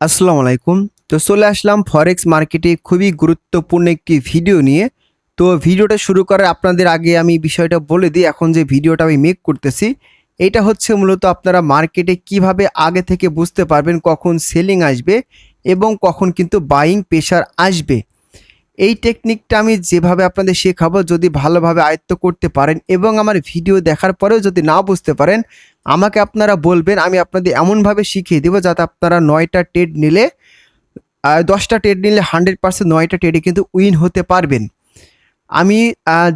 আসসালামু আলাইকুম। তো চলে আসলাম ফরেক্স মার্কেটে খুবই গুরুত্বপূর্ণ একটি ভিডিও নিয়ে। তো ভিডিওটা শুরু করার আপনাদের আগে আমি বিষয়টা বলে দিই, এখন যে ভিডিওটা আমি মেক করতেছি এইটা হচ্ছে মূলত আপনারা মার্কেটে কিভাবে আগে থেকে বুঝতে পারবেন কখন সেলিং আসবে এবং কখন কিন্তু বাইং প্রেশার আসবে। এই টেকনিকটা আমি যেভাবে আপনাদের শেখাবো, যদি ভালোভাবে আয়ত্ত করতে পারেন এবং আমার ভিডিও দেখার পরেও যদি না বুঝতে পারেন আমাকে আপনারা বলবেন, আমি আপনাদের এমনভাবে শিখিয়ে দেবো যাতে আপনারা 9টা ট্রেড নিলে 10টা ট্রেড নিলে 100% 9টা ট্রেডে কিন্তু উইন হতে পারবেন। আমি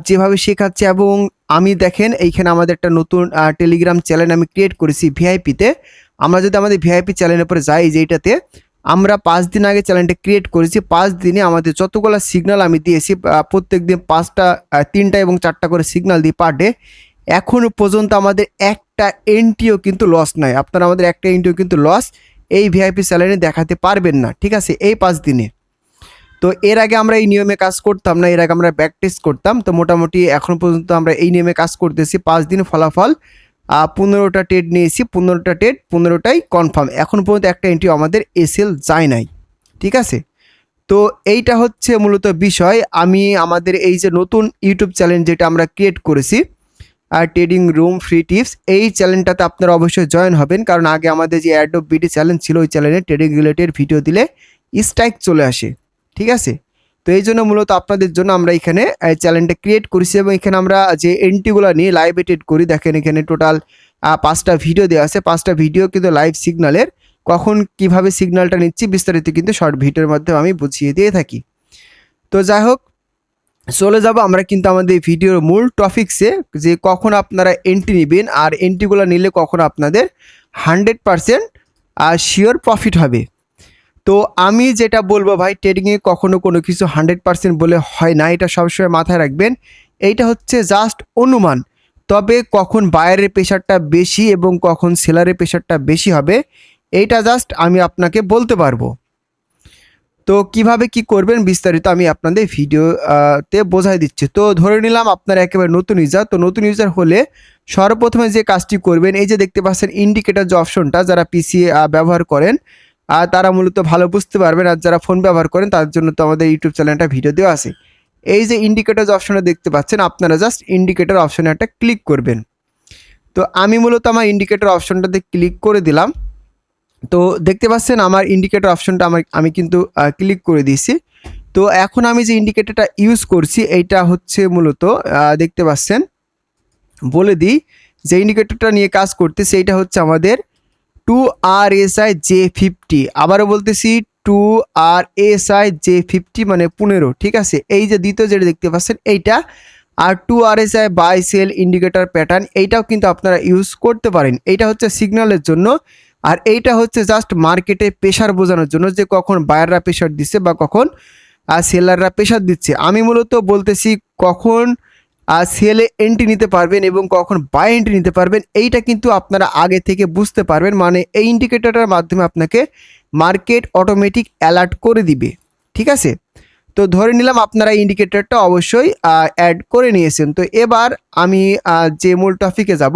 যেভাবে শেখাচ্ছি এবং আমি দেখেন এইখানে আমাদের একটা নতুন টেলিগ্রাম চ্যানেল আমি ক্রিয়েট করেছি ভিআইপিতে। আমরা যদি আমাদের ভিআইপি চ্যানেলের উপরে যাই, যেটাতে আমরা 5 দিন আগে চ্যানেলটা ক্রিয়েট করেছি, 5 দিনে আমাদের যতগুলো সিগন্যাল আমি দিয়েছি প্রত্যেক দিন 5টা 3টা এবং 4টা করে সিগন্যাল দিই পার ডে। এখনও পর্যন্ত আমাদের একটা এন্ট্রিও কিন্তু লস নাই। আপনারা আমাদের একটা এন্ট্রিও কিন্তু লস এই ভিআইপি চ্যানেলে দেখাতে পারবেন না, ঠিক আছে, এই 5 দিনে। তো এর আগে আমরা এই নিয়মে কাজ করতাম না, এর আগে আমরা ব্যাক টেস্ট করতাম। তো মোটামুটি এখন পর্যন্ত আমরা এই নিয়মে কাজ করতেছি। 5 দিন ফলাফল 15টা ট্রেড নিয়েছি, 15টা ট্রেড 15টাই কনফার্ম। এখন পর্যন্ত একটা এন্ট্রি আমাদের এসএল যায় নাই, ঠিক আছে। তো এইটা হচ্ছে মূলত বিষয়। আমি আমাদের এই যে নতুন ইউটিউব চ্যানেল যেটা আমরা ক্রিয়েট করেছি আর ট্রেডিং রুম ফ্রি টিপস, এই চ্যানেলটাতে আপনারা অবশ্যই জয়েন হবেন, কারণ আগে আমাদের যে অ্যাডোব বিডি চ্যানেল ছিল ওই চ্যানেলে ট্রেডিং রিলেটেড ভিডিও দিলে স্ট্রাইক চলে আসে, ঠিক আছে। তো এই জন্য মূলত আপনাদের জন্য আমরা এখানে চ্যানেলটা ক্রিয়েট করেছি এবং এখানে আমরা যে এন্ট্রিগুলো নিয়ে লাইভে ট্রেড করি, দেখেন এখানে টোটাল 5টা ভিডিও দেওয়া আছে। 5টা ভিডিও কিন্তু লাইভ সিগন্যালের, কখন কিভাবে সিগন্যালটা নিচ্ছি বিস্তারিত কিন্তু শর্ট ভিডিওর মাধ্যমে আমি বুঝিয়ে দিয়ে থাকি। তো যাই হোক, চলে যাব আমরা কিন্তু আমাদের ভিডিওর মূল টপিকসে, যে কখন আপনারা এন্ট্রি নেবেন আর এন্ট্রিগুলো নিলে কখন আপনাদের 100% শিওর প্রফিট হবে। তো আমি যেটা বলবো ভাই, ট্রেডিংয়ে কখনো কোনো কিছু 100% বলে হয় না, এটা সবসময় মাথায় রাখবেন। এইটা হচ্ছে জাস্ট অনুমান। তবে কখন বায়ারের প্রেশারটা বেশি এবং কখন সেলারের প্রেশারটা বেশি হবে এইটা জাস্ট আমি আপনাকে বলতে পারবো। তো কিভাবে কি করবেন বিস্তারিত আমি আপনাদের ভিডিওতে বোঝাই দিচ্ছি। তো ধরে নিলাম আপনারা একেবারে নতুন ইউজার। তো নতুন ইউজার হলে সর্বপ্রথমে যে কাজটি করবেন, এই যে দেখতে পাচ্ছেন ইন্ডিকেটর যে অপশনটা, যারা পিসি ব্যবহার করেন তারা মূলত ভালো বুঝতে পারবেন, আর যারা ফোন ব্যবহার করেন তাদের জন্য তো আমাদের ইউটিউব চ্যানেলটা ভিডিও দেওয়া আছে। এই যে ইন্ডিকেটর যে অপশনটা দেখতে পাচ্ছেন, আপনারা জাস্ট ইন্ডিকেটর অপশনে একটা ক্লিক করবেন। তো আমি মূলত আমার ইন্ডিকেটর অপশনটাতে ক্লিক করে দিলাম। তো দেখতে পাচ্ছেন আমার ইন্ডিকেটর অপশনটা আমি কিন্তু ক্লিক করে দিয়েছি। তো এখন আমি যে ইন্ডিকেটরটা ইউজ করছি এইটা হচ্ছে মূলত দেখতে পাচ্ছেন, বলে দিই যে ইন্ডিকেটরটা নিয়ে কাজ করতেছি এইটা হচ্ছে আমাদের 2RSI J50। আবারও বলতেছি 2RSI J50 মানে 15, ঠিক আছে। এই যে দ্বিতীয় যেটা দেখতে পাচ্ছেন এইটা, আর 2RSI buy sell indicator pattern, এইটাও কিন্তু আপনারা ইউজ করতে পারেন। এইটা হচ্ছে সিগন্যালের জন্য, আর এইটা হচ্ছে জাস্ট মার্কেটে প্রেশার বোঝানোর জন্য, যে কখন বায়াররা প্রেশার দিচ্ছে বা কখন সেলাররা প্রেশার দিচ্ছে। আমি মূলত বলতেছি কখন সেলে এন্ট্রি নিতে পারবেন এবং কখন বাই এন্ট্রি নিতে পারবেন, এইটা কিন্তু আপনারা আগে থেকে বুঝতে পারবেন। মানে এই ইন্ডিকেটরের মাধ্যমে আপনাকে মার্কেট অটোমেটিক অ্যালার্ট করে দিবে, ঠিক আছে। তো ধরে নিলাম আপনারা ইন্ডিকেটরটা অবশ্যই অ্যাড করে নিয়েছেন। তো এবার আমি যে মূল টপিকে যাব,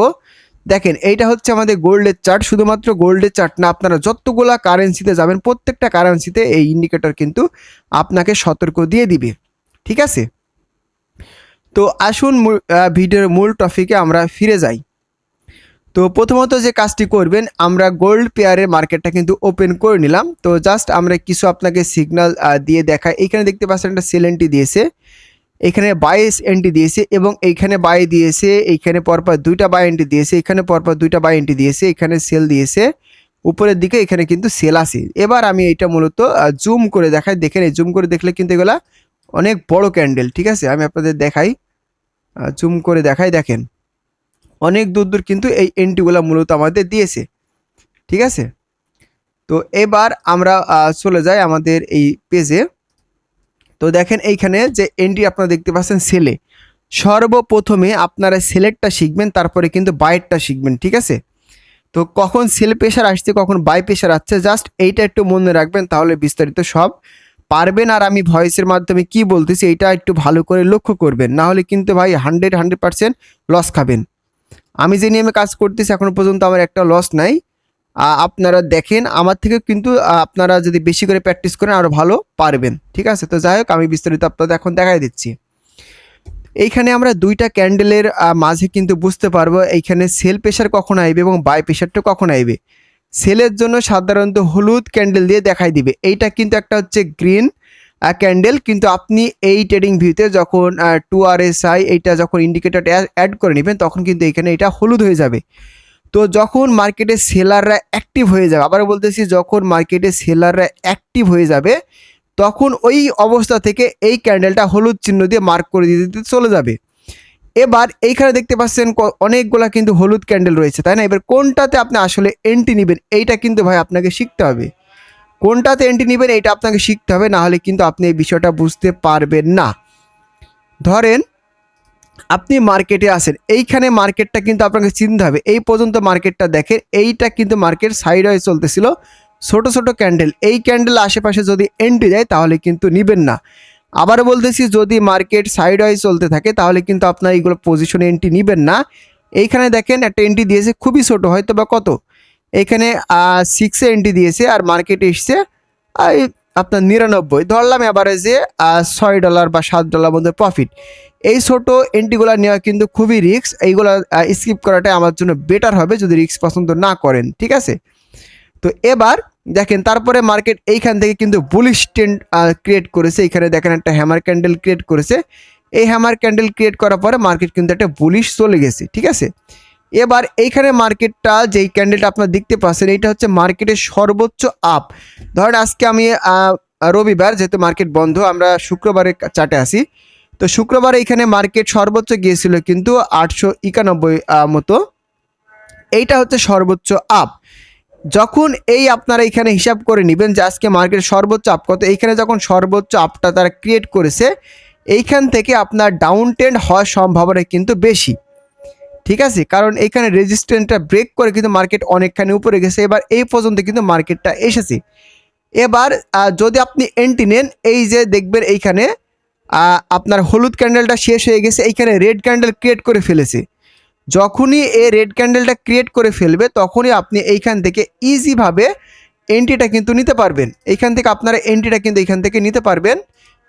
দেখেন এইটা হচ্ছে আমাদের গোল্ডের চার্ট। শুধুমাত্র গোল্ডের চার্ট না, আপনারা যতগুলা কারেন্সিতে যাবেন প্রত্যেকটা কারেন্সিতে এই ইন্ডিকেটর কিন্তু আপনাকে সতর্ক দিয়ে দিবে, ঠিক আছে। তো আসুন ভিডিওর মূল টপিকে আমরা ফিরে যাই। তো প্রথমত যে কাজটি করবেন, আমরা গোল্ড পেয়ারের মার্কেটটা কিন্তু ওপেন করে নিলাম। তো জাস্ট আমরা কিছু আপনাকে সিগন্যাল দিয়ে দেখাই। এইখানে দেখতে পাচ্ছেন একটা সেল এন্ট্রি দিয়েছে, এখানে বাইস এন্ট্রি দিয়েছে এবং এইখানে বাই দিয়েছে, এইখানে পরপর 2টা বাই এন্ট্রি দিয়েছে, এখানে পরপর 2টা বাই এন্ট্রি দিয়েছে, এখানে সেল দিয়েছে উপরের দিকে, এখানে কিন্তু সেল আছে। এবার আমি এইটা মূলত জুম করে দেখাই। দেখেন এই জুম করে দেখলে কিন্তু এগুলা অনেক বড় ক্যান্ডেল, ঠিক আছে। আমি আপনাদের দেখাই, জুম করে দেখাই, দেখেন অনেক দূর দূর কিন্তু এই এন্ট্রিগুলো মূলত আমাদের দিয়েছে, ঠিক আছে। তো এবার আমরা চলে যাই আমাদের এই পেজে। তো দেখেন এইখানে যে এন্ট্রি আপনারা দেখতে পাচ্ছেন সেলে, সর্বপ্রথমে আপনারা সেলেক্টটা শিখবেন, তারপরে কিন্তু বাইরটা শিখবেন, ঠিক আছে। তো কখন সেল প্রেশার আসছে কখন বাই প্রেশার আসছে, জাস্ট এইটা একটু মনে রাখবেন, তাহলে বিস্তারিত সব পারবেন। আর আমি ভয়েসের মাধ্যমে কি বলতেছি এইটা একটু ভালো করে লক্ষ্য করবেন, না হলে কিন্তু ভাই 100% লস খাবেন। আমি যে নিয়মে কাজ করতেছি এখনো পর্যন্ত আমার একটা লস নাই। আপনারা দেখেন আমার থেকে কিন্তু আপনারা যদি বেশি করে প্র্যাকটিস করেন আরও ভালো পারবেন। ঠিক আছে, তো যাই হোক আমি বিস্তারিত আপনাদের এখন দেখাই দিচ্ছি। এইখানে আমরা দুইটা ক্যান্ডেলের মাঝে কিন্তু বুঝতে পারবো এইখানে সেল প্রেশার কখন আইবে এবং বাই প্রেশারটা কখন আইবে। সেলের জন্য সাধারণত হলুদ ক্যান্ডেল দিয়ে দেখাই দিবে, এইটা কিন্তু একটা হচ্ছে গ্রিন ক্যান্ডেল, কিন্তু আপনি এই ট্রেডিং ভিউতে যখন 2RSI এইটা যখন ইন্ডিকেটর অ্যাড করে নেবেন তখন কিন্তু এখানে এটা হলুদ হয়ে যাবে। তো যখন মার্কেটে সেলাররা অ্যাক্টিভ হয়ে যাবে, আবার বলতেছি যখন মার্কেটে সেলাররা অ্যাক্টিভ হয়ে যাবে তখন ওই অবস্থা থেকে এই ক্যান্ডেলটা হলুদ চিহ্ন দিয়ে মার্ক করে দিতে চলে যাবে। এবার এইখানে দেখতে পাচ্ছেন অনেকগুলা কিন্তু হলুদ ক্যান্ডেল রয়েছে, তাই না? এবার কোনটাতে আপনি আসলে এন্ট্রি নেবেন এইটা কিন্তু ভাই আপনাকে শিখতে হবে। কোনটাতে এন্ট্রি নেবেন এইটা আপনাকে শিখতে হবে, না হলে কিন্তু আপনি এই বিষয়টা বুঝতে পারবেন না। ধরেন আপনি মার্কেটে আসেন, এইখানে মার্কেটটা কিন্তু আপনাকে চিনতে হবে। এই পর্যন্ত মার্কেটটা দেখেন, এইটা কিন্তু মার্কেট সাইড ওয়াইজ চলতেছিল, ছোট ছোট ক্যান্ডেল। এই ক্যান্ডেল আশেপাশে যদি এন্ট্রি দেয় তাহলে কিন্তু নেবেন না। আবার বলতেছি যদি মার্কেট সাইড ওয়াইজ চলতে থাকে তাহলে কিন্তু আপনার এইগুলো পজিশনে এন্ট্রি নেবেন না। এইখানে দেখেন একটা এন্ট্রি দিয়েছে খুবই ছোট, হয়তো বা কত, এখানে 6-এ এন্ট্রি দিয়েছে আর মার্কেটে এসছে আপনার 99, ধরলাম অ্যাভারেজে $6 বা $7 মধ্যে প্রফিট। এই ছোট এন্ট্রিগুলো নেওয়া কিন্তু খুবই রিস্ক, এইগুলো স্কিপ করাটাই আমার জন্য বেটার হবে যদি রিস্ক পছন্দ না করেন। ঠিক আছে, তো এবার দেখেন তারপরে মার্কেট এইখান থেকে কিন্তু বুলিশ ট্রেন্ড ক্রিয়েট করেছে। এখানে দেখেন একটা হ্যামার ক্যান্ডেল ক্রিয়েট করেছে, এই হ্যামার ক্যান্ডেল ক্রিয়েট করার পরে মার্কেট কিন্তু একটা বুলিশ চলে গেছে। ঠিক আছে, এবার এইখানে মার্কেটটা যেই ক্যান্ডেলটা আপনারা দেখতে পাচ্ছেন এইটা হচ্ছে মার্কেটের সর্বোচ্চ আপ। ধরেন আজকে আমি রবিবার, যেহেতু মার্কেট বন্ধ, আমরা শুক্রবারের চার্টে আসি। তো শুক্রবার এইখানে মার্কেট সর্বোচ্চ গিয়েছিল কিন্তু 891 মতো, এইটা হচ্ছে সর্বোচ্চ আপ। যখন এই আপনারা এখানে হিসাব করে নেবেন যে আজকে মার্কেট সর্বোচ্চ আপ কত, এইখানে যখন সর্বোচ্চ আপটা তারা ক্রিয়েট করেছে এইখান থেকে আপনার ডাউন ট্রেন্ড হওয়ার সম্ভাবনা কিন্তু বেশি। ঠিক আছে, কারণ এখানে রেজিস্ট্যান্সটা ব্রেক করে কিন্তু মার্কেট অনেকখানি উপরে গেছে। এবার এই পর্যন্ত কিন্তু মার্কেটটা এসেছে। এবার যদি আপনি এন্ট্রি নেন, এই যে দেখবেন এইখানে আপনার হলুদ ক্যান্ডেলটা শেষ হয়ে গেছে, এইখানে রেড ক্যান্ডেল ক্রিয়েট করে ফেলেছে। যখনই এই রেড ক্যান্ডেলটা ক্রিয়েট করে ফেলবে তখনই আপনি এইখান থেকে ইজিভাবে এন্ট্রিটা কিন্তু নিতে পারবেন। এইখান থেকে আপনারা এন্ট্রিটা কিন্তু এইখান থেকে নিতে পারবেন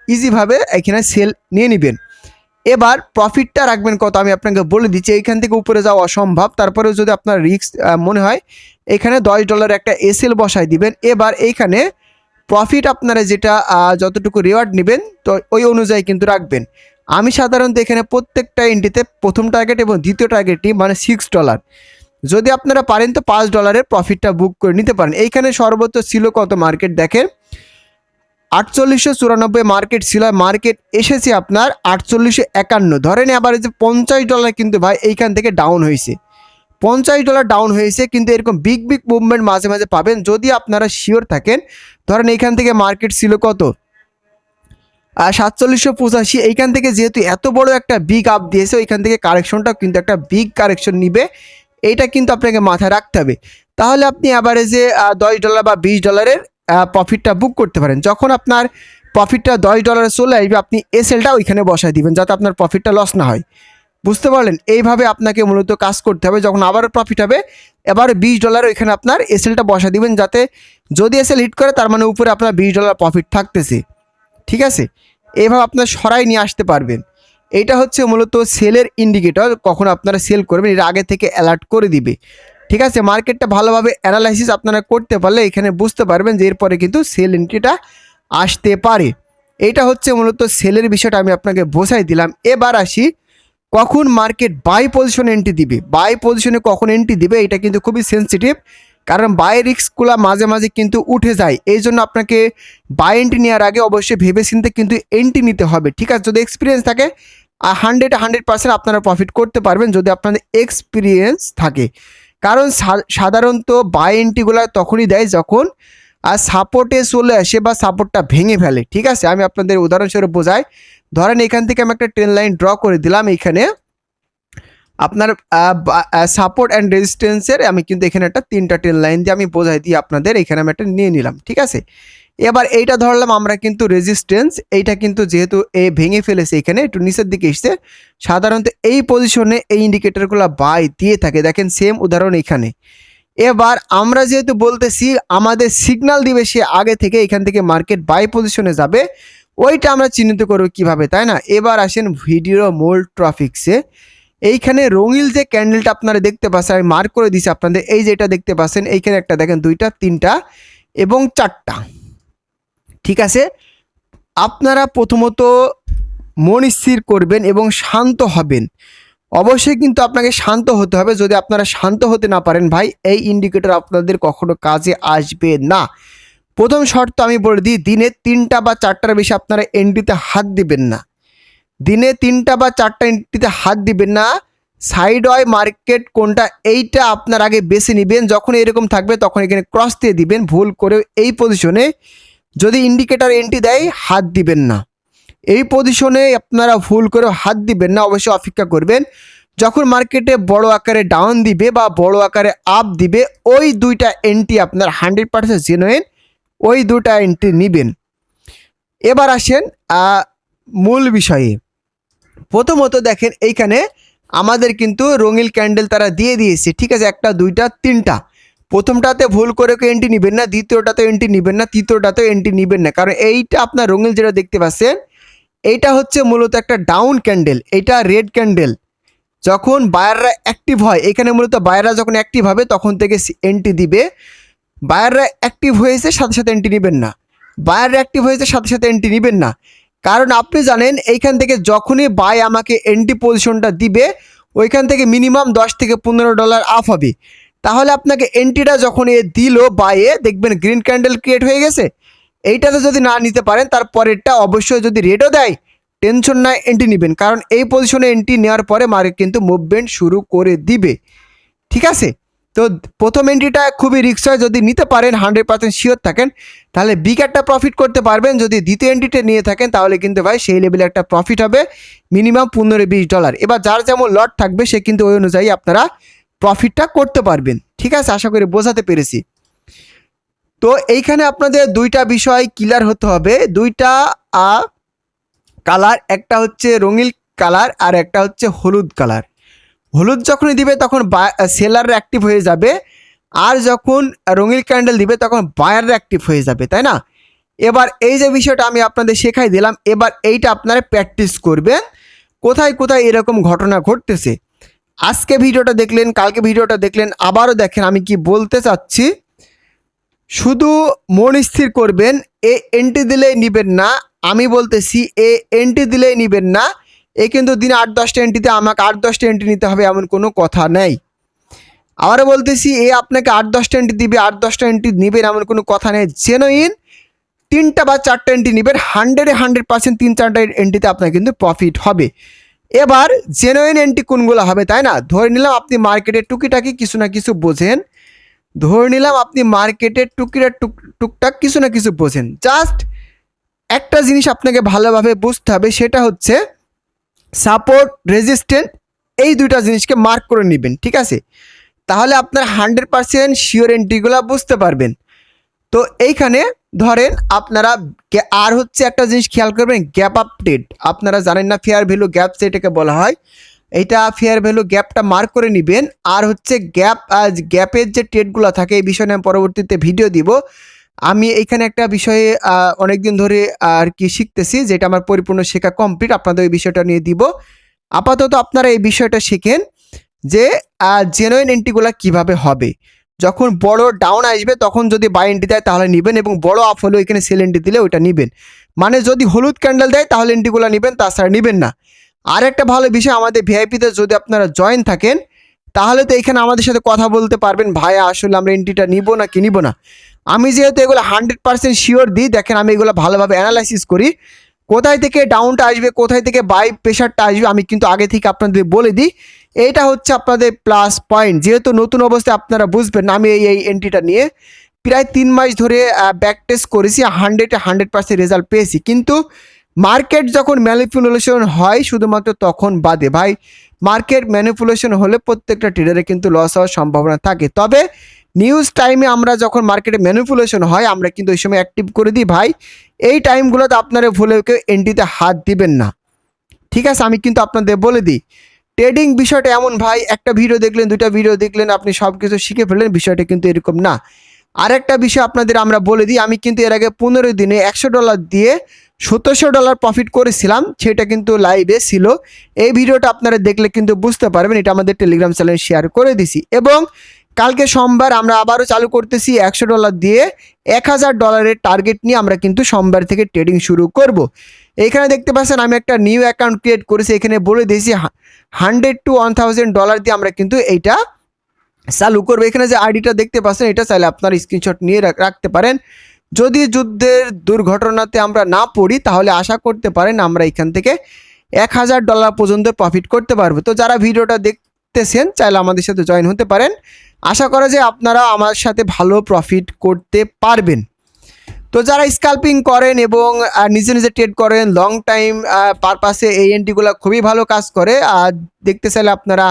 ইজিভাবে, এখানে সেল নিয়ে নেবেন। এবার প্রফিটটা রাখবেন কত আমি আপনাকে বলে দিচ্ছি। এইখান থেকে উপরে যাওয়া অসম্ভব, তারপরেও যদি আপনার রিস্ক মনে হয় এখানে $10 একটা এসএল বসায় দিবেন। এবার এইখানে প্রফিট আপনারা যেটা যতটুকু রিওয়ার্ড নেবেন তো ওই অনুযায়ী কিন্তু রাখবেন। আমি সাধারণত এখানে প্রত্যেকটা এন্ট্রিতে প্রথম টার্গেট এবং দ্বিতীয় টার্গেটটি মানে $6, যদি আপনারা পারেন তো $5 প্রফিটটা বুক করে নিতে পারেন। এইখানে সর্বোচ্চ ছিল কত মার্কেট দেখেন 4894 মার্কেট ছিল, মার্কেট এসেছে আপনার 4851। ধরেন আবার যে $50 কিন্তু ভাই এইখান থেকে ডাউন হয়েছে, $50 ডাউন হয়েছে। কিন্তু এরকম বিগ বিগ মুভমেন্ট মাঝে মাঝে পাবেন যদি আপনারা শিওর থাকেন। ধরেন এইখান থেকে মার্কেট ছিল কত 4785, এইখান থেকে যেহেতু এত বড় একটা বিগ আপ দিয়েছে ওইখান থেকে কারেকশনটাও কিন্তু একটা বিগ কারেকশন নিবে, এইটা কিন্তু আপনাকে মাথায় রাখতে হবে। তাহলে আপনি অ্যাভারেজে $10 বা $20 প্রফিটটা বুক করতে পারেন। যখন আপনার প্রফিটটা $10 চলে আসবে আপনি এসএলটা ওইখানে বসায় দিবেন যাতে আপনার প্রফিটটা লস না হয়। বুঝতে পারলেন? এইভাবে আপনাকে মূলত কাজ করতে হবে। যখন আবার প্রফিট হবে এবার $20 ওইখানে আপনার এসএলটা বসা দিবেন, যাতে যদি এসএল হিট করে তার মানে উপরে আপনার $20 প্রফিট থাকতেছে। ঠিক আছে, এইভাবে আপনার সরাই নিয়ে আসতে পারবেন। এইটা হচ্ছে মূলত সেলের ইন্ডিকেটর, কখন আপনারা সেল করবেন এটা আগে থেকে অ্যালার্ট করে দিবে। ঠিক আছে, মার্কেটটা ভালোভাবে অ্যানালাইসিস আপনারা করতে পারলে এখানে বুঝতে পারবেন যে এরপরে কিন্তু সেল এন্ট্রিটা আসতে পারে। এইটা হচ্ছে মূলত সেলের বিষয়টা আমি আপনাকে বোঝাই দিলাম। এবার আসি কখন মার্কেট বাই পজিশনে এন্ট্রি দিবে। বাই পজিশনে কখন এন্ট্রি দিবে এটা কিন্তু খুবই সেন্সিটিভ, কারণ বাই রিস্কগুলো মাঝে মাঝে কিন্তু উঠে যায়। এই জন্য আপনাকে বাই এন্ট্রি নেওয়ার আগে অবশ্যই ভেবেচিন্তে কিন্তু এন্ট্রি নিতে হবে। ঠিক আছে, যদি এক্সপিরিয়েন্স থাকে 100% আপনারা প্রফিট করতে পারবেন যদি আপনাদের এক্সপিরিয়েন্স থাকে। কারণ সাধারণত বাই এন্ট্রিগুলো তখনই দেয় যখন সাপোর্টে চলে আসে বা সাপোর্টটা ভেঙে ফেলে। ঠিক আছে, আমি আপনাদের উদাহরণস্বরূপ বোঝাই। ধরেন এখান থেকে আমি একটা ট্রেন লাইন ড্র করে দিলাম, এখানে আপনার সাপোর্ট অ্যান্ড রেজিস্ট্যান্সের আমি কিন্তু এখানে একটা 3টা ট্রেন লাইন দিয়ে আমি বোঝাই দিই আপনাদের। এখানে আমি একটা নিয়ে নিলাম। ঠিক আছে, এবার এইটা ধরলাম আমরা কিন্তু রেজিস্ট্যান্স, এইটা কিন্তু যেহেতু ভেঙে ফেলেছে এখানে একটু নিচের দিকে এসছে, সাধারণত এই পজিশনে এই ইন্ডিকেটরগুলো বাই দিয়ে থাকে। দেখেন সেম উদাহরণ এখানে এবার আমরা যেহেতু বলতেছি আমাদের সিগন্যাল দিবে সে আগে থেকে এখান থেকে মার্কেট বাই পজিশনে যাবে, ওইটা আমরা চিহ্নিত করবো কিভাবে, তাই না? এবার আসেন ভিডিও মোল ট্রাফিক্সে। এইখানে রঙিল যে ক্যান্ডেলটা আপনারা দেখতে পাচ্ছেন, আমি মার্ক করে দিছি আপনাদের, এই যে এটা দেখতে পাচ্ছেন, এইখানে একটা দেখেন, দুইটা, তিনটা এবং চারটা। ঠিক আছে, আপনারা প্রথমত মন স্থির করবেন এবং শান্ত হবেন। অবশ্যই কিন্তু আপনাকে শান্ত হতে হবে। যদি আপনারা শান্ত হতে না পারেন ভাই, এই ইন্ডিকেটর আপনাদের কখনো কাজে আসবে না। প্রথম শর্ত আমি বলে দিই, দিনে 3টা বা 4টার বেশি আপনারা এন্ট্রিতে হাত দিবেন না। দিনে 3টা বা 4টা এন্ট্রিতে হাত দিবেন না। সাইড ওয়াই মার্কেট কোনটা এইটা আপনার আগে বেছে নেবেন। যখন এরকম থাকবে তখন এখানে ক্রস দিয়ে দিবেন। ভুল করে এই পজিশনে যদি ইন্ডিকেটর এন্ট্রি দেয় হাত দিবেন না। এই পজিশনে আপনারা ভুল করে হাত দিবেন না, অবশ্যই অপেক্ষা করবেন। যখন মার্কেটে বড় আকারে ডাউন দিবে বা বড় আকারে আপ দিবে, ওই দুইটা এন্ট্রি আপনার 100% জেনুইন, ওই দুটা এন্ট্রি নেবেন। এবার আসেন মূল বিষয়ে। প্রথমত দেখেন এইখানে আমাদের কিন্তু রঙিল ক্যান্ডেল তারা দিয়ে দিয়েছে, ঠিক আছে, 1টা 2টা 3টা। প্রথমটাতে ভুল করে এন্ট্রি নেবেন না, দ্বিতীয়টাতে এন্ট্রি নেবেন না, তৃতীয়টাতে এন্ট্রি নেবেন না, কারণ এইটা আপনার রঙিল যেটা দেখতে পাচ্ছেন এইটা হচ্ছে মূলত একটা ডাউন ক্যান্ডেল, এটা রেড ক্যান্ডেল। যখন বায়াররা অ্যাক্টিভ হয়, এখানে মূলত বায়াররা যখন অ্যাক্টিভ হবে তখন থেকে এন্ট্রি দিবে। বায়াররা অ্যাক্টিভ হয়েছে সাথে সাথে এন্ট্রি নেবেন না, বায়াররা অ্যাক্টিভ হয়েছে সাথে সাথে এন্ট্রি নেবেন না। কারণ আপনি জানেন এইখান থেকে যখনই বাই আমাকে এন্ট্রি পজিশনটা দিবে, ওইখান থেকে মিনিমাম $10 থেকে $15 আপ হবে। তাহলে আপনাকে এন্ট্রিটা যখন এ দিল বাইয়ে, দেখবেন গ্রিন ক্যান্ডেল ক্রিয়েট হয়ে গেছে। এইটাতে যদি না নিতে পারেন, তারপরেরটা অবশ্যই যদি রেডও দেয় টেনশন নাই, এন্ট্রি নেবেন, কারণ এই পজিশনে এন্ট্রি নেওয়ার পরে মার্কেট কিন্তু মুভমেন্ট শুরু করে দিবে। ঠিক আছে, তো প্রথম এন্ট্রিটা খুবই রিস্ক হয়, যদি নিতে পারেন 100% শিওর থাকেন তাহলে বিগ একটা প্রফিট করতে পারবেন। যদি দ্বিতীয় এন্ট্রিটা নিয়ে থাকেন তাহলে কিন্তু ভাই সেই লেভেলে একটা প্রফিট হবে মিনিমাম $15-20। এবার যার যেমন লট থাকবে সে কিন্তু ওই অনুযায়ী আপনারা প্রফিটটা করতে পারবেন। ঠিক আছে, আশা করি বোঝাতে পেরেছি। তো এইখানে আপনাদের দুইটা বিষয় ক্লিয়ার হতে হবে, দুইটা কালার, একটা হচ্ছে রঙিল কালার আর একটা হচ্ছে হলুদ কালার। হলুদ যখনই দিবে তখন সেলার অ্যাক্টিভ হয়ে যাবে, আর যখন রঙিল ক্যান্ডেল দিবে তখন বায়ার অ্যাক্টিভ হয়ে যাবে, তাই না? এবার এই যে বিষয়টা আমি আপনাদের শেখাই দিলাম, এবার এইটা আপনারা প্র্যাকটিস করবেন কোথায় কোথায় এরকম ঘটনা ঘটতেছে। আজকে ভিডিওটা দেখলেন, কালকে ভিডিওটা দেখলেন, আবারও দেখেন আমি কি বলতে চাচ্ছি। শুধু মন স্থির করবেন, এ এন্ট্রি দিলেই নেবেন না, আমি বলতেছি এ এন্ট্রি দিলেই নেবেন না। এ কিন্তু দিনে 8-10টা এন্ট্রিতে আমাকে 8-10টা এন্ট্রি নিতে হবে এমন কোনো কথা নেই। আবারও বলতেছি, এ আপনাকে 8-10টা এন্ট্রি দিবে, 8-10টা এন্ট্রি নেবেন এমন কোনো কথা নেই। জেনুইন 3টা বা 4টা এন্ট্রি নেবেন, 100% 3-4টা এন্ট্রিতে আপনার কিন্তু প্রফিট হবে। এবার জেনুইন এন্ট্রি কোনগুলো হবে, তাই না? ধরে নিলাম আপনি মার্কেটে টুকিটাকি কিছু না কিছু বোঝেন, ধরে নিলাম আপনি মার্কেটে টুকটাক কিছু না কিছু বোঝেন। জাস্ট একটা জিনিস আপনাকে ভালোভাবে বুঝতে হবে, সেটা হচ্ছে সাপোর্ট রেজিস্ট্যান্ট, এই দুইটা জিনিসকে মার্ক করে নেবেন। ঠিক আছে, তাহলে আপনার 100% শিওর এন্ট্রিগুলো বুঝতে পারবেন। তো এইখানে ধরেন আপনারা আর হচ্ছে একটা জিনিস খেয়াল করবেন, গ্যাপ আপ ট্রেড। আপনারা জানেন না ফেয়ার ভ্যালু গ্যাপ যেটাকে বলা হয়, এইটা ফেয়ার ভ্যালু গ্যাপটা মার্ক করে নেবেন। আর হচ্ছে গ্যাপের যে ট্রেডগুলো থাকে এই বিষয়ে আমি পরবর্তীতে ভিডিও দিব। আমি এইখানে একটা বিষয়ে অনেকদিন ধরে আর কি শিখতেছি, যেটা আমার পরিপূর্ণ শেখা কমপ্লিট, আপনাদের এই বিষয়টা নিয়ে দিব। আপাতত আপনারা এই বিষয়টা শিখেন যে জেনুইন এন্ট্রিগুলো কিভাবে হবে। যখন বড় ডাউন আসবে তখন যদি বাই এন্ট্রি দেয় তাহলে নেবেন, এবং বড় আপ হলেও এখানে সেল এন্ট্রি দিলে ওইটা নেবেন। মানে যদি হলুদ ক্যান্ডেল দেয় তাহলে এন্ট্রিগুলো নেবেন, তাছাড়া নেবেন না। আর একটা ভালো বিষয়, আমাদের ভিআইপিতে যদি আপনারা জয়েন থাকেন তাহলে তো এখানে আমাদের সাথে কথা বলতে পারবেন, ভাইয়া আসলে আমরা এন্ট্রিটা নিব না কি নিব না। আমি যেহেতু এগুলো 100% শিওর দিই, দেখেন আমি এগুলো ভালোভাবে অ্যানালাইসিস করি, কোথায় থেকে ডাউনটা আসবে, কোথায় থেকে বাই প্রেশারটা আসবে আমি কিন্তু আগে থেকে আপনাদের বলে দিই। এইটা হচ্ছে আপনাদের প্লাস পয়েন্ট। যেহেতু নতুন অবস্থায় আপনারা বুঝবেন, আমি এই এন্ট্রিটা নিয়ে প্রায় 3 মাস ধরে ব্যাক টেস্ট করেছি, 100% রেজাল্ট পেয়েছি। কিন্তু মার্কেট যখন ম্যানিপুলেশন হয় শুধুমাত্র তখন বাদে ভাই, মার্কেট ম্যানিপুলেশন হলে প্রত্যেকটা ট্রেডারে কিন্তু লস হওয়ার সম্ভাবনা থাকে। তবে নিউজ টাইমে আমরা যখন মার্কেটে ম্যানিপুলেশন হয় আমরা কিন্তু ওই সময় অ্যাক্টিভ করে দিই ভাই। এই টাইমগুলোতে আপনারা ভুলেও কেউ এন্ট্রিতে হাত দিবেন না। ঠিক আছে, আমি কিন্তু আপনাদের বলে দিই। ট্রেডিং বিষয়টা এমন ভাই, একটা ভিডিও দেখলেন, দুইটা ভিডিও দেখলেন, আপনি সব কিছু শিখে ফেললেন, বিষয়টা কিন্তু এরকম না। আরেকটা বিষয় আপনাদের আমরা বলে দিই, আমি কিন্তু এর আগে 15 দিনে $100 দিয়ে $1700 প্রফিট করেছিলাম, সেটা কিন্তু লাইভে ছিল। এই ভিডিওটা আপনারা দেখলে কিন্তু বুঝতে পারবেন, এটা আমাদের টেলিগ্রাম চ্যানেলে শেয়ার করে দিছি। এবং কালকে সোমবার আমরা আবারও চালু করতেছি $100 দিয়ে $1000 টার্গেট নিয়ে আমরা কিন্তু সোমবার থেকে ট্রেডিং শুরু করব। এইখানে দেখতে পাচ্ছেন আমি একটা নিউ অ্যাকাউন্ট ক্রিয়েট করেছি, এখানে বলে দিয়েছি $100 to $1000 দিয়ে আমরা কিন্তু এইটা চালু করবো। এখানে যে আইডিটা দেখতে পাচ্ছেন, এটা চাইলে আপনার স্ক্রিনশট নিয়ে রাখতে পারেন। যদি যুদ্ধের দুর্ঘটনাতে আমরা না পড়ি, তাহলে আশা করতে পারেন আমরা এখান থেকে $1000 পর্যন্ত প্রফিট করতে পারবো। তো যারা ভিডিওটা দেখতেছেন, চাইলে আমাদের সাথে জয়েন হতে পারেন। আশা করা যায় আপনারা আমার সাথে ভালো প্রফিট করতে পারবেন। তো যারা স্ক্যাল্পিং করেন এবং নিজে নিজে ট্রেড করেন লং টাইম পারপাসে, এই এন্ট্রিগুলো খুবই ভালো কাজ করে। আর দেখতে চাইলে আপনারা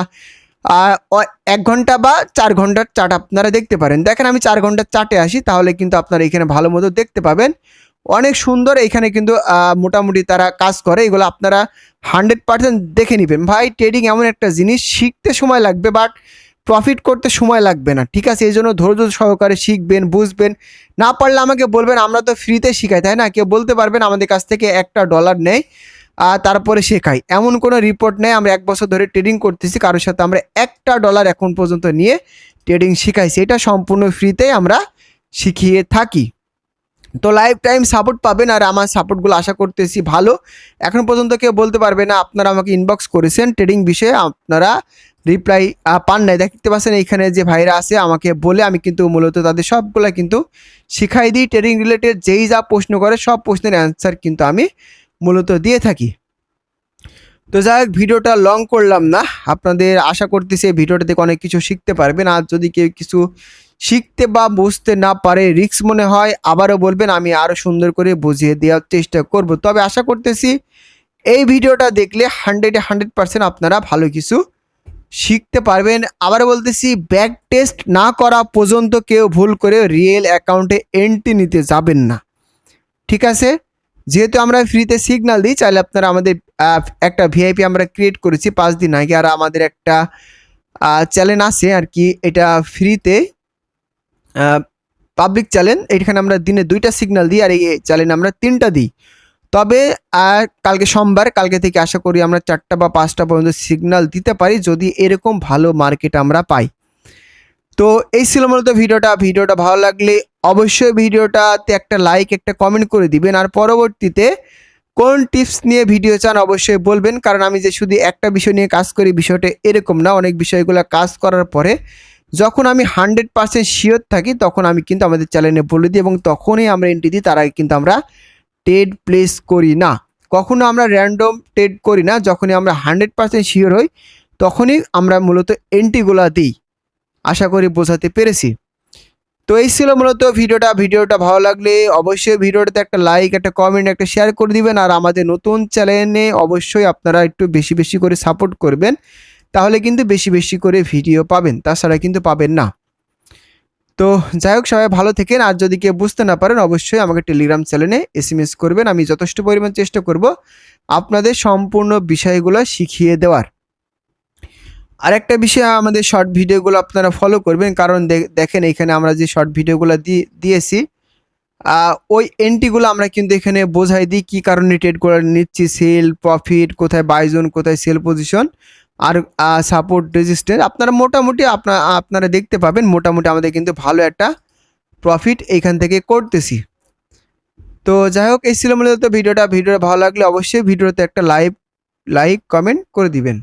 1 ঘন্টা বা 4 ঘন্টার চার্ট আপনারা দেখতে পারেন। দেখেন আমি 4 ঘন্টার চার্টে আসি, তাহলে কিন্তু আপনারা এখানে ভালো মতো দেখতে পাবেন। অনেক সুন্দর এখানে কিন্তু মোটামুটি তারা কাজ করে, এগুলো আপনারা 100% দেখে নেবেন। ভাই ট্রেডিং এমন একটা জিনিস, শিখতে সময় লাগবে বাট প্রফিট করতে সময় লাগবে না, ঠিক আছে? এই জন্য ধৈর্য সহকারে শিখবেন, বুঝবেন। না পারলে আমাকে বলবেন, আমরা তো ফ্রিতে শিখাই, তাই না? কেউ বলতে পারবেন আমাদের কাছ থেকে $1 নেয় তারপরে শেখাই, এমন কোনো রিপোর্ট নেই। আমরা 1 বছর ধরে ট্রেডিং করতেছি, কারোর সাথে আমরা $1 এখন পর্যন্ত নিয়ে ট্রেডিং শিখাইছি, এটা সম্পূর্ণ ফ্রিতেই আমরা শিখিয়ে থাকি। তো লাইফ টাইম সাপোর্ট পাবেন, আর আমার সাপোর্টগুলো আশা করতেছি ভালো। এখন পর্যন্ত কেউ বলতে পারবে না আপনারা আমাকে ইনবক্স করেছেন ট্রেডিং বিষয়ে, আপনারা রিপ্লাই পান নাই। দেখতে পাচ্ছেন এইখানে যে ভাইরা আছে আমাকে বলে, আমি কিন্তু মূলত তাদের সবগুলো কিন্তু শিখাই দিই। ট্রেডিং রিলেটেড যেই যা প্রশ্ন করে সব প্রশ্নের অ্যান্সার কিন্তু আমি মূলত দিয়ে থাকি। তো যাই হোক, ভিডিওটা লং করলাম না, আপনাদের আশা করতেছি এই ভিডিওটা থেকে অনেক কিছু শিখতে পারবেন। আর যদি কেউ কিছু শিখতে বা বুঝতে না পারে, রিস্ক মনে হয়, আবারও বলবেন, আমি আরও সুন্দর করে বুঝিয়ে দেওয়ার চেষ্টা করব। তবে আশা করতেছি এই ভিডিওটা দেখলে 100% আপনারা ভালো কিছু শিখতে পারবেন। আবারও বলতেছি, ব্যাক টেস্ট না করা পর্যন্ত কেউ ভুল করে রিয়েল অ্যাকাউন্টে এন্ট্রি নিতে যাবেন না, ঠিক আছে? যেহেতু আমরা ফ্রিতে সিগন্যাল দিই, চাইলে আপনারা আমাদের একটা ভিআইপি আমরা ক্রিয়েট করেছি 5 দিন আগে, আর আমাদের একটা চ্যানেল আছে আর কি, এটা ফ্রিতে পাবলিক চ্যানেল। এখানে আমরা দিনে 2টা সিগন্যাল দিই, আর এই চ্যানেলে আমরা 3টা দিই। তবে কালকে সোমবার, কালকে থেকে আশা করি আমরা 4টা বা 5টা পর্যন্ত সিগন্যাল দিতে পারি, যদি এরকম ভালো মার্কেট আমরা পাই। তো এই ছিল মূলত ভিডিওটা ভালো লাগলে অবশ্যই ভিডিওটাতে একটা লাইক, একটা কমেন্ট করে দিবেন। আর পরবর্তীতে কোন টিপস নিয়ে ভিডিও চান অবশ্যই বলবেন, কারণ আমি যে শুধু একটা বিষয় নিয়ে কাজ করি বিষয়টা এরকম না। অনেক বিষয়গুলো কাজ করার পরে যখন আমি 100% শিওর থাকি, তখন আমি কিন্তু আমাদের চ্যানেলে বলে দিই এবং তখনই আমরা এন্ট্রি দিই। তার আগে কিন্তু আমরা ট্রেড প্লেস করি না, কখনো আমরা র্যান্ডম ট্রেড করি না। যখনই আমরা 100% শিওর হই, তখনই আমরা মূলত এন্ট্রিগুলো দিই। আশা করি বোঝাতে পেরেছি। তো এই ছিল মূলত ভিডিওটা ভালো লাগলে অবশ্যই ভিডিওটাতে একটা লাইক, একটা কমেন্ট, একটা শেয়ার করে দিবেন। আর আমাদের নতুন চ্যানেলে অবশ্যই আপনারা একটু বেশি বেশি করে সাপোর্ট করবেন, তাহলে কিন্তু বেশি বেশি করে ভিডিও পাবেন, তাছাড়া কিন্তু পাবেন না। তো যাই হোক, সবাই ভালো থেকেন। আর যদি কেউ বুঝতে না পারেন, অবশ্যই আমাকে টেলিগ্রাম চ্যানেলে SMS করবেন, আমি যথেষ্ট পরিমাণ চেষ্টা করব আপনাদের সম্পূর্ণ বিষয়গুলো শিখিয়ে দেওয়ার। আরেকটা বিষয়, আমাদের শর্ট ভিডিওগুলো আপনারা ফলো করবেন, কারণ দেখেন এখানে আমরা যে শর্ট ভিডিওগুলো দিয়েছি, ওই এন্ট্রিগুলো আমরা কিন্তু এখানে বোঝাই দিই কী কারণে ট্রেড করে নিচ্ছি, সেল, প্রফিট, কোথায় বাই জোন, কোথায় সেল পজিশন, আর সাপোর্ট, রেজিস্ট্যান্স। আপনারা মোটামুটি আপনারা দেখতে পাবেন, মোটামুটি আমাদের কিন্তু ভালো একটা প্রফিট এইখান থেকে করতেছি। তো যাই হোক, এই ছিল মূলত ভিডিওটা ভালো লাগলে অবশ্যই ভিডিওতে একটা লাইক কমেন্ট করে দিবেন।